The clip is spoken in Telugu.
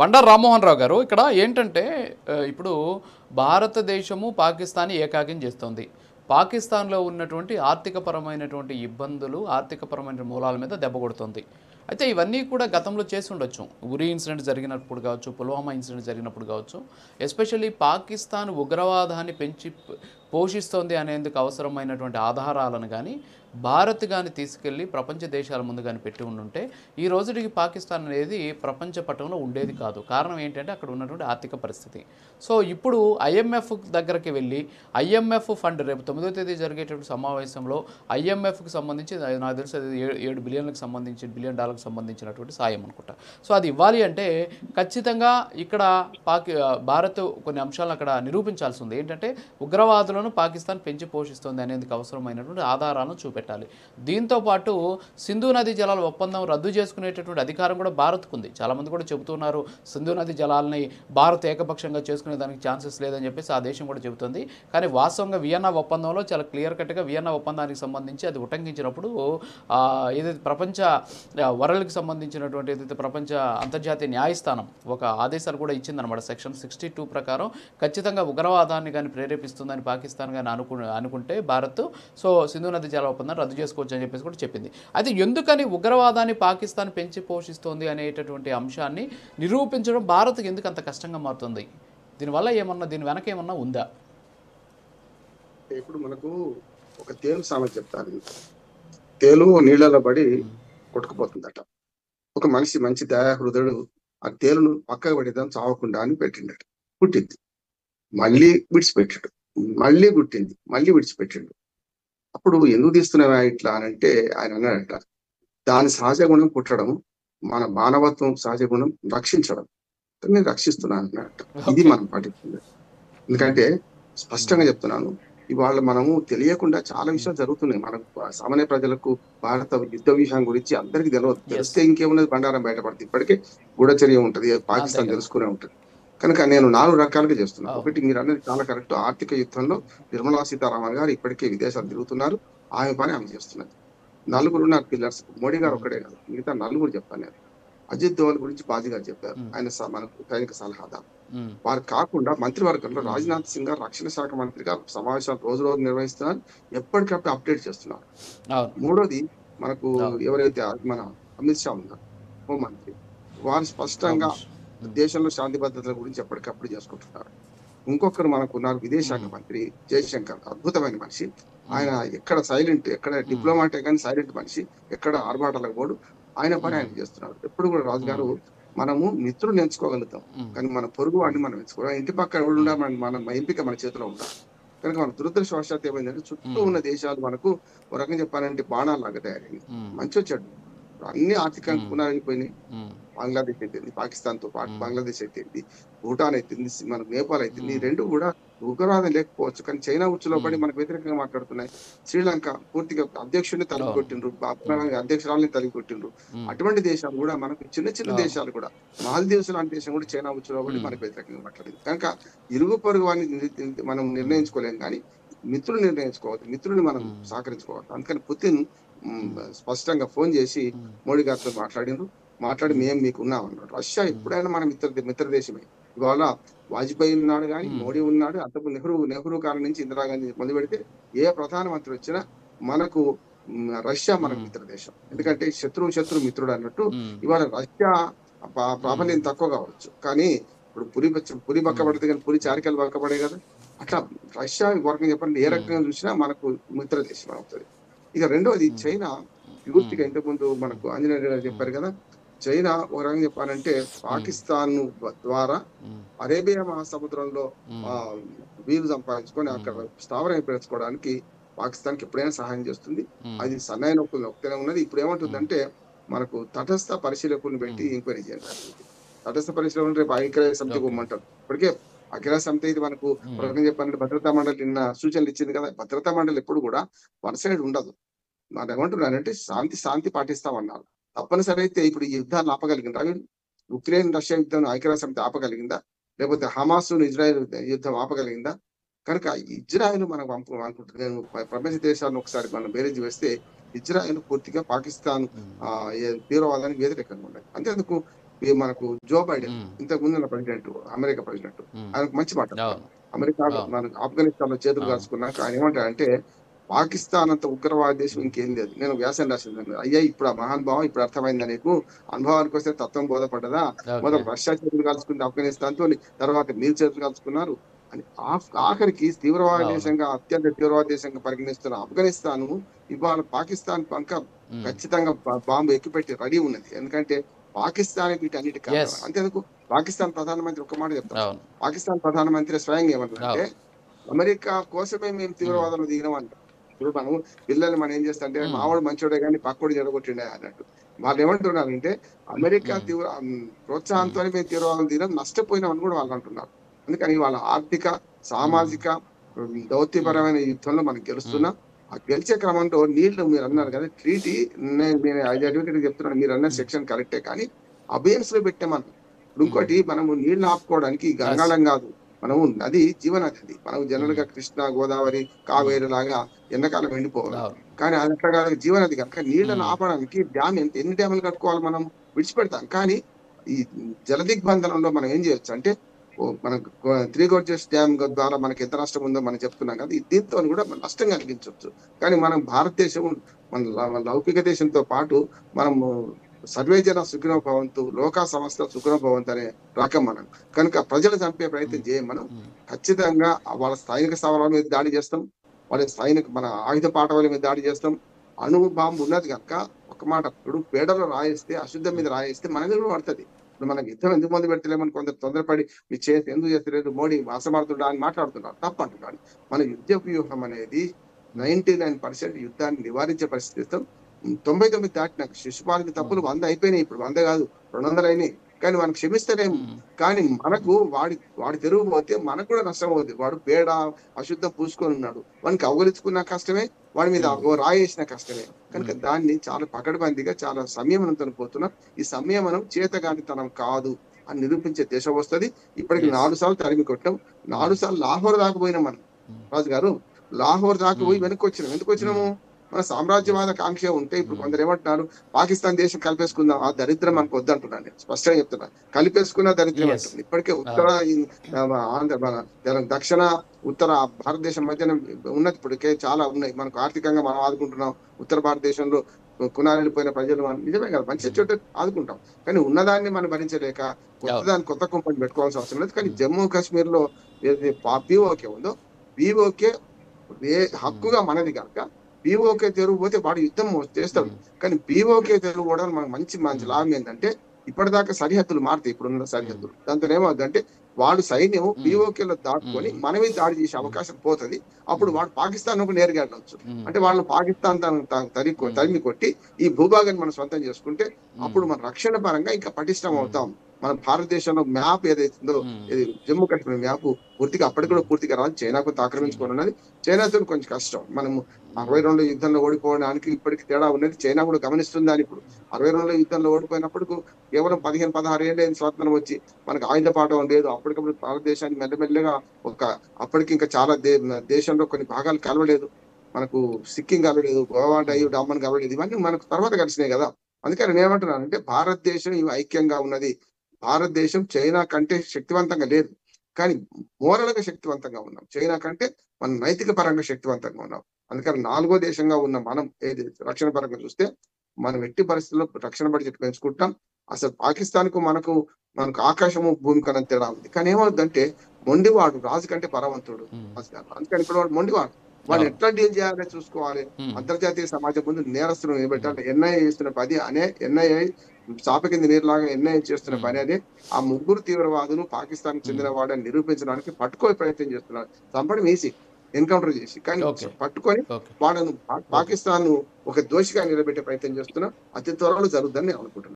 బండారు రామ్మోహన్ రావు గారు ఇక్కడ ఏంటంటే ఇప్పుడు భారతదేశము పాకిస్తాన్ ఏకాకిం చేస్తోంది. పాకిస్తాన్లో ఉన్నటువంటి ఆర్థికపరమైనటువంటి ఇబ్బందులు, ఆర్థికపరమైన మూలాల మీద దెబ్బ కొడుతుంది. అయితే ఇవన్నీ కూడా గతంలో చేసి ఉండొచ్చు. ఉరి ఇన్సిడెంట్ జరిగినప్పుడు కావచ్చు, పుల్వామా ఇన్సిడెంట్ జరిగినప్పుడు కావచ్చు. ఎస్పెషల్లీ పాకిస్తాన్ ఉగ్రవాదాన్ని పెంచి పోషిస్తోంది అనేందుకు అవసరమైనటువంటి ఆధారాలను కానీ, భారత్ కానీ తీసుకెళ్ళి ప్రపంచ దేశాల ముందు కానీ పెట్టి ఉండుంటే ఈ రోజుకి పాకిస్తాన్ అనేది ప్రపంచ పటంలో ఉండేది కాదు. కారణం ఏంటంటే అక్కడ ఉన్నటువంటి ఆర్థిక పరిస్థితి. సో ఇప్పుడు ఐఎంఎఫ్ దగ్గరికి వెళ్ళి ఐఎంఎఫ్ ఫండ్ రేపు 9వ తేదీ జరిగేటువంటి సమావేశంలో ఐఎంఎఫ్కి సంబంధించి నాకు తెలిసి అది $7 బిలియన్లకు సంబంధించి $1 బిలియన్ సంబంధించినటువంటి సాయం అనుకుంటా. సో అది ఇవ్వాలి అంటే ఖచ్చితంగా ఇక్కడ భారత్ కొన్ని అంశాలను అక్కడ నిరూపించాల్సి ఉంది. ఏంటంటే ఉగ్రవాదులను పాకిస్తాన్ పెంచి పోషిస్తుంది అనేందుకు అవసరమైనటువంటి ఆధారాలను చూపెట్టాలి. దీంతో పాటు సింధు నదీ జలాల ఒప్పందం రద్దు చేసుకునేటటువంటి అధికారం కూడా భారత్కు ఉంది. చాలామంది కూడా చెబుతున్నారు సింధు నదీ జలాలని భారత్ ఏకపక్షంగా చేసుకునే దానికి ఛాన్సెస్ లేదని చెప్పేసి ఆ దేశం కూడా చెబుతుంది. కానీ వాస్తవంగా వియన్నా ఒప్పందంలో చాలా క్లియర్ కట్గా వియన్నా ఒప్పందానికి సంబంధించి అది ఉల్లంఘించినప్పుడు ఏదైతే ప్రపంచ వరల్డ్కి సంబంధించినటువంటి ఏదైతే ప్రపంచ అంతర్జాతీయ న్యాయస్థానం ఒక ఆదేశాలు కూడా ఇచ్చిందనమాట. సెక్షన్ 62 ప్రకారం ఖచ్చితంగా ఉగ్రవాదాన్ని కానీ ప్రేరేపిస్తుందని పాకిస్తాన్ కానీ అనుకుంటే భారత్ సో సింధు నదీ జల ఒప్పందం రద్దు చేసుకోవచ్చు అని చెప్పేసి కూడా చెప్పింది. అయితే ఎందుకని ఉగ్రవాదాన్ని పాకిస్తాన్ పెంచి పోషిస్తోంది అనేటటువంటి అంశాన్ని నిరూపించడం భారత్కి ఎందుకు అంత కష్టంగా మారుతుంది? దీనివల్ల ఏమన్నా దీని వెనక ఏమన్నా ఉందా? ఇప్పుడు మనకు ఒక తేలు సామెత చెప్తాను. తేలు నీళ్ళలో పడి కొట్టుకుపోతుందట. ఒక మనిషి మంచి దయా హృదయుడు ఆ తేలును పక్కకు పడేదాం చావకుండా అని పెట్టిండట. పుట్టింది, మళ్ళీ విడిచిపెట్టాడు, మళ్ళీ పుట్టింది, మళ్ళీ విడిచిపెట్టిండు. అప్పుడు ఎందుకు తీస్తున్నావా ఇట్లా అని అంటే ఆయన అన్నాడట, దాని సహజ గుణం పుట్టడం, మన మానవత్వం సహజ గుణం రక్షించడం, నేను రక్షిస్తున్నాను అన్నట్టు. ఇది మనం పాటిస్తుంది. ఎందుకంటే స్పష్టంగా చెప్తున్నాను, ఇవాళ మనము తెలియకుండా చాలా విషయాలు జరుగుతున్నాయి. మనకు సామాన్య ప్రజలకు భారత యుద్ధ విషయం గురించి అందరికీ తెలియదు. తెలిస్తే ఇంకేమున్నది, బండారం బయటపడుతుంది. ఇప్పటికే గూఢచర్య ఉంటది, పాకిస్తాన్ తెలుసుకునే ఉంటుంది. కనుక నేను 4 రకాలుగా చేస్తున్నాను. ఒకటి, మీరు అనేది చాలా కరెక్ట్. ఆర్థిక యుద్ధంలో నిర్మలా సీతారామన్ గారు ఇప్పటికే విదేశాలు తిరుగుతున్నారు. ఆమె పని ఆమె చేస్తున్నారు. 4 ఉన్నారు పిల్లర్స్. మోడీ గారు ఒక్కడే కాదు, మిగతా 4 చెప్పాను నేను. అజిత్ దోవల్ గురించి బాజీ గారు చెప్పారు, ఆయన మనకు సైనిక సలహాదారు. వారు కాకుండా మంత్రివర్గంలో రాజ్నాథ్ సింగ్ గారు రక్షణ శాఖ మంత్రిగా సమావేశాలు రోజు నిర్వహిస్తున్నారు, ఎప్పటికప్పుడు అప్డేట్ చేస్తున్నారు. మూడోది, మనకు ఎవరైతే మన అమిత్ షా ఉన్నారు హోంమంత్రి, వారు స్పష్టంగా దేశంలో శాంతి భద్రతల గురించి ఎప్పటికప్పుడు చేసుకుంటున్నారు. ఇంకొకరు మనకు ఉన్నారు విదేశాంగ మంత్రి జయశంకర్, అద్భుతమైన మనిషి. ఆయన ఎక్కడ సైలెంట్, ఎక్కడ డిప్లొమాటే కానీ సైలెంట్ మనిషి, ఎక్కడ ఆర్భాటాలకు పోడు, ఆయన పని ఆయన చేస్తున్నారు. ఎప్పుడు కూడా రాజు గారు, మనము మిత్రులు ఎంచుకోగలుగుతాం కానీ మన పొరుగు వాడిని మనం ఎంచుకోవాలి. ఇంటి పక్క ఎవరున్నా మన ఎంపిక మన చేతిలో ఉండాలి. కనుక మన దురదృష్టవశాత్తు ఏమైందంటే చుట్టూ ఉన్న దేశాలు మనకు ఒక రకంగా చెప్పాలంటే బాణాలాగా తయారైంది. మంచి వచ్చాడు, అన్ని ఆర్థికంగా పునరాగిపోయినాయి. బంగ్లాదేశ్ అయితేంది, పాకిస్తాన్ తో పాటు బంగ్లాదేశ్ అయితేంది, భూటాన్ అయితేంది, మన నేపాల్ అయితేంది, ఈ రెండు కూడా ఉగ్రవాదం లేకపోవచ్చు కానీ చైనా ఉచ్చులో పడి మనకు వ్యతిరేకంగా మాట్లాడుతున్నాయి. శ్రీలంక పూర్తిగా అధ్యక్షుడిని తలిగి కొట్టిండ్రు, అధ్యక్షురాలని తలిగి కొట్టిండ్రు. అటువంటి దేశాలు కూడా మనకు చిన్న చిన్న దేశాలు కూడా, మాల్దీవ్స్ లాంటి దేశం కూడా చైనా ఉచ్చులో పడి మనకు వ్యతిరేకంగా మాట్లాడింది. కనుక ఇరుగు పొరుగు వాడిని మనం నిర్ణయించుకోలేం కానీ మిత్రులు నిర్ణయించుకోవద్దు, మిత్రుని మనం సహకరించుకోవద్దు. అందుకని పుతిన్ స్పష్టంగా ఫోన్ చేసి మోడీ గారితో మాట్లాడి మేము మీకు ఉన్నామన్నాడు. రష్యా ఎప్పుడైనా మన మిత్ర దేశమే. ఇవాళ వాజ్పేయి ఉన్నాడు కానీ మోడీ ఉన్నాడు, అంతకు నెహ్రూ కాలం నుంచి ఇందిరాగాంధీ మొదలు పెడితే ఏ ప్రధానమంత్రి వచ్చినా మనకు రష్యా మనకు మిత్ర దేశం. ఎందుకంటే శత్రువు మిత్రుడు అన్నట్టు ఇవాళ రష్యా ప్రాబల్యం తక్కువ కావచ్చు కానీ ఇప్పుడు పురి పక్కబడితే కానీ పురి చారికలు పక్కబడే కదా. అట్లా రష్యా వర్గం చెప్పండి ఏ రకంగా చూసినా మనకు మిత్ర దేశం అవుతుంది. ఇక రెండవది చైనా, పూర్తిగా ఇంతకుముందు మనకు ఆంజనేయ గారు చెప్పారు కదా, చైనా ఒక రకంగా చెప్పాలంటే పాకిస్తాన్ ద్వారా అరేబియా మహాసముద్రంలో వీలు సంపాదించుకొని అక్కడ స్థావరం పెంచుకోవడానికి పాకిస్తాన్ కి ఎప్పుడైనా సహాయం చేస్తుంది. అది సన్నాయి నొక్కుతూనే ఉన్నది. ఇప్పుడు ఏమంటుందంటే మనకు తటస్థ పరిశీలకులను పెట్టి ఎంక్వైరీ చేయాలి. తటస్థ పరిశీలకులు రేపు ఐక్యరాజ్య సమితి ఇవ్వమంటారు. ఇప్పటికే ఐక్యరాజ్య సమితి ఇది మనకు ఒక రకంగా చెప్పాలంటే భద్రతా మండలి నిన్న సూచనలు ఇచ్చింది కదా. భద్రతా మండలి ఎప్పుడు కూడా వన్ సైడ్ ఉండదు. మనం ఏమంటున్నారంటే శాంతి పాటిస్తామన్నారు. తప్పనిసరి అయితే ఇప్పుడు ఈ యుద్ధాన్ని ఆపగలిగిందా? ఉక్రెయిన్ రష్యా యుద్ధం ఐక్యరాజ్య సమితి ఆపగలిగిందా? లేకపోతే హమాస్ ఇజ్రాయెల్ యుద్ధం ఆపగలిగిందా? కనుక ఇజ్రాయెల్ మనం అనుకుంటున్నాను ప్రపంచ దేశాలను ఒకసారి మనం బేరేజ్ వేస్తే ఇజ్రాయెల్ పూర్తిగా పాకిస్తాన్ తీవ్రవాదానికి వ్యతిరేకంగా ఉన్నాయి. అంతేందుకు ఈ మనకు జో బైడెన్ ఉమ్, ఇంతకు ముందున్న ప్రెసిడెంట్, అమెరికా ప్రెసిడెంట్, ఉమ్, ఆయనకు మంచి మాట అంటారు. అవును అమెరికాలో అవును మన ఆఫ్ఘనిస్తాన్ లో చేతులు అవును కాల్చుకున్నాక ఆయన ఏమంటాడంటే పాకిస్తాన్ అంత ఉగ్రవాద దేశం ఉమ్, ఇంకేం లేదు. నేను వ్యాసం రాసింది అయ్యా ఇప్పుడు ఆ మహానుభావం ఇప్పుడు అర్థమైందా నీకు? అనుభవానికి వస్తే తత్వం బోధపడ్డదా? ఓకే మొదలు రష్యా చేతులు కాల్చుకుంది ఆఫ్ఘనిస్తాన్ తో, తర్వాత మీరు చేతులు కాల్చుకున్నారు అని. ఆఖరికి తీవ్రవాద అవును దేశంగా అత్యంత తీవ్రవాద దేశంగా పరిగణిస్తున్న ఆఫ్ఘనిస్తాన్ ఇవాళ పాకిస్తాన్ పంక ఉమ్, ఖచ్చితంగా బాంబు ఎక్కుపెట్టి రెడీ ఉన్నది. ఎందుకంటే పాకిస్తాన్ వీటన్నిటి కారణం. ఎస్ అంతేందుకు పాకిస్తాన్ ప్రధానమంత్రి ఒక మాట చెప్తాను. అవును పాకిస్తాన్ ప్రధానమంత్రి స్వయంగా ఏమన్నారంటే అవును అమెరికా కోసమే మేము ఉమ్, తీవ్రవాదంలో దిగినాం అంటారు. ఇప్పుడు మనం పిల్లల్ని మనం ఏం చేస్తాంటే ఉమ్, మావాడు మంచోడే కానీ పక్కోడు చెడగొట్టిండే అన్నట్టు. వాళ్ళు ఏమంటున్నారంటే అమెరికా ఉమ్, ఉమ్, ప్రోత్సాహంతోనే మేము తీవ్రవాదం దిగినాం, నష్టపోయినాం అని కూడా వాళ్ళు అంటున్నారు. అందుకని వాళ్ళ ఆర్థిక, ఉమ్, సామాజిక, ఉమ్, దౌత్యపరమైన యుద్ధంలో మనం ఉమ్, గెలుస్తున్నాం. ఆ గెలిచే క్రమంలో నీళ్లు మీరు ఉమ్, అన్నారు కదా ట్రీటీ, నేను ఐదు అడ్వకేట్ చెప్తున్నాను, మీరు అన్న ఉమ్, సెక్షన్ కరెక్టే కానీ అబియన్స్ లో పెట్టామన్నారు. ఇప్పుడు ఉమ్, ఇంకోటి మనము నీళ్లు ఆపుకోవడానికి ఈ ఎస్ గంగాళం కాదు, మనము నది జీవనది అది. మనం జనరల్ ఉమ్, గా కృష్ణ, గోదావరి, ఉమ్, కావేరి లాగా ఎండాకాలం ఎండిపోవాలి. అవును కానీ అది అట్లా కాదు, జీవనది కనుక నీళ్లను ఉమ్, ఆపడానికి డ్యామ్ ఎన్ని డ్యాములు కట్టుకోవాలి మనం? విడిచిపెడతాం. కానీ ఈ జల దిగ్బంధనంలో మనం ఏం చేయొచ్చు అంటే మనకు త్రీ గోర్జెస్ డ్యామ్ ద్వారా మనకి ఎంత నష్టం ఉందో మనం చెప్తున్నాం కదా, దీంతో కూడా మనం నష్టం కలిగించవచ్చు. కానీ మనం భారతదేశం మన లౌకిక దేశంతో పాటు మనము సర్వే జన సుఖినో భవంతు లోకా సంస్థ సుఖినో భవంతు అనే రకం మనం. కనుక ప్రజలు చంపే ప్రయత్నం ఉమ్, చేయం మనం. ఉమ్, ఖచ్చితంగా వాళ్ళ స్థానిక స్థావరాల మీద దాడి చేస్తాం, వాళ్ళ స్థానిక మన ఆయుధ పాఠవాల మీద దాడి చేస్తాం. అణువు బాంబు ఉన్నది కనుక ఒక మాట, ఇప్పుడు పేడలో రాయేస్తే అశుద్ధం మీద ఉమ్, రాయేస్తే మన మీద పడుతుంది. ఇప్పుడు మనకి యుద్ధం ఎందుకు మొదలు పెడతలేమని కొందరు తొందరపడి మీ చేతి ఎందుకు చేస్తలేదు, మోడీ అసమర్థుడా అని మాట్లాడుతున్నారు. తప్పు అంటున్నాడు. మన యుద్ధ వ్యూహం అనేది ఉమ్, 99% యుద్ధాన్ని నివారించే పరిస్థితి ఇస్తాం. 99 దాటినాక శిశుపాలకి తప్పులు ఉమ్, 100 అయిపోయినాయి. ఇప్పుడు 100 కాదు, 200 అయినాయి. కానీ మనం క్షమిస్తలేము. ఉమ్, కానీ మనకు వాడి తెరువు పోతే మనకు కూడా నష్టం అవుతుంది. వాడు పేడ అశుద్ధం పూసుకొని ఉన్నాడు, వానికి అవగలించుకున్న కష్టమే, వాడి మీద ఉమ్, ఓ రాయేసిన కష్టమే. కనుక ఉమ్, దాన్ని చాలా పకడ్బందీగా చాలా సంయమనంతో పోతున్నాం. ఈ సంయమనం చేతగానితనం కాదు అని నిరూపించే దేశం వస్తుంది. ఇప్పటికి ఎస్ 4 సార్లు తరిమి కొట్టాం. ఉమ్, 4 సార్లు లాహోర్ దాకపోయినాం మనం. ఉమ్, రాజు గారు లాహోర్ దాకా పోయి ఉమ్, వెనక్కి వచ్చినాం. ఎందుకు ఉమ్, వచ్చినాము? మన ఎస్ సామ్రాజ్యవాద కాంక్ష ఉంటే ఇప్పుడు ఉమ్, కొందరు ఏమంటున్నారు పాకిస్తాన్ దేశం కలిపేసుకుందాం, ఆ దరిద్రం ఉమ్, మనకు వద్దంటున్నాను. నేను స్పష్టంగా చెప్తున్నా, కలిపేసుకున్న దరిద్రం ఎస్ అంటుంది. ఇప్పటికే ఉత్తర అవును ఆంధ్ర దక్షిణ ఉత్తర భారతదేశం మధ్యన ఉన్నది. ఇప్పటికే చాలా ఉన్నాయి. మనకు ఆర్థికంగా మనం ఆదుకుంటున్నాం. ఉత్తర భారతదేశంలో కునాలిపోయిన ప్రజలు నిజమే కదా, మంచి ఉమ్, చోట ఆదుకుంటాం. కానీ ఉన్నదాన్ని మనం భరించలేక అవును కొత్తదాన్ని కొత్త కుంపని పెట్టుకోవాల్సిన అవసరం లేదు. కానీ ఉమ్, జమ్మూ కాశ్మీర్ లో ఏది పీఓకే ఉందో, పీఓకే ఉమ్, హక్కుగా మనది కనుక పీఓకే తెరువు పోతే వాడు యుద్ధం చేస్తాడు. ఉమ్, కానీ పీఓకే తెరువు పోవడం మనకు మంచి మంచి ఉమ్, లాభం ఏంటంటే ఇప్పటిదాకా సరిహద్దులు మారుతాయి. ఇప్పుడున్న ఉమ్, సరిహద్దులు దాంతో ఏమవుతుందంటే వాడు సైన్యం ఉమ్, పీఓకేలో దాటుకొని ఉమ్, మన మీద దాడి చేసే ఉమ్, అవకాశం పోతది. అప్పుడు ఉమ్, వాడు పాకిస్తాన్ కు నేరుగా వెళ్ళొచ్చు. ఉమ్, అంటే వాళ్ళు పాకిస్తాన్ ఉమ్, తరిమి కొట్టి ఈ భూభాగాన్ని మనం సొంతం చేసుకుంటే ఉమ్, అప్పుడు మన రక్షణ పరంగా ఇంకా పటిష్టం ఉమ్, అవుతాం. మన భారతదేశంలో మ్యాప్ ఏదైతుందో, ఉమ్, ఇది జమ్మూ కాశ్మీర్ మ్యాప్ పూర్తిగా అప్పటికి కూడా ఉమ్, పూర్తిగా రాదు. చైనా కొంత ఉమ్, ఆక్రమించుకొని ఉన్నది. చైనాతో కొంచెం కష్టం. మనము ఉమ్, 62 యుద్ధంలో ఓడిపోవడానికి ఇప్పటికి తేడా ఉన్నది. చైనా కూడా గమనిస్తుంది అని. ఇప్పుడు 62 యుద్ధంలో ఓడిపోయినప్పుడు కేవలం 15, 16 ఏళ్ళ స్వాతంత్రం వచ్చి మనకు ఆయుధ పాఠం లేదు. అప్పటికప్పుడు భారతదేశాన్ని మెల్లమెల్లగా ఒక అప్పటికి ఇంకా చాలా దేశంలో కొన్ని భాగాలు కలవలేదు. మనకు సిక్కిం కలవలేదు, గోవా ఉమ్, డామన్ కలవలేదు. ఇవన్నీ మనకు తర్వాత కలిసినాయి కదా. అందుకని నేను ఏమంటున్నానంటే భారతదేశం ఇవి ఐక్యంగా ఉన్నది. భారతదేశం చైనా కంటే శక్తివంతంగా లేదు, కానీ మోరల్ గా శక్తివంతంగా ఉన్నాం. చైనా కంటే మనం నైతిక పరంగా శక్తివంతంగా ఉన్నాం. అందుకని 4గో దేశంగా ఉన్న మనం ఏది రక్షణ పరంగా చూస్తే మనం ఎట్టి పరిస్థితుల్లో రక్షణ బడ్జెట్ పెంచుకుంటాం. అసలు పాకిస్తాన్ కు మనకు ఆకాశము భూమి కన్నా తేడా ఉంది. కానీ ఏమవుతుందంటే మొండివాడు రాజు కంటే బలవంతుడు. ఉమ్, అందుకని ఇప్పుడు వాడు మొండివాడు. వాడిని అవును ఎట్లా డీల్ చేయాలో చూసుకోవాలి. ఉమ్, అంతర్జాతీయ సమాజం ముందు నేరస్తులను ఉమ్, నిలబెట్టాలి. ఎన్ఐఏ చేస్తున్న పని అనే ఎన్ఐఏ చాప కింద నీరులాగా ఎన్ఐఏ చేస్తున్న ఉమ్, పని అదే. ఆ ముగ్గురు తీవ్రవాదులు పాకిస్తాన్ కు ఉమ్, చెందిన వాడని నిరూపించడానికి పట్టుకోే ప్రయత్నం చేస్తున్నారు. చంపడం ఈజీ ఎన్కౌంటర్ చేసి, కానీ ఓకే పట్టుకొని ఓకే వాళ్ళను ఓకే పాకిస్తాన్ ఒక దోషిగా నిలబెట్టే ప్రయత్నం చేస్తున్నాం. అతి త్వరలో జరుగుతుందని నేను అనుకుంటున్నాను.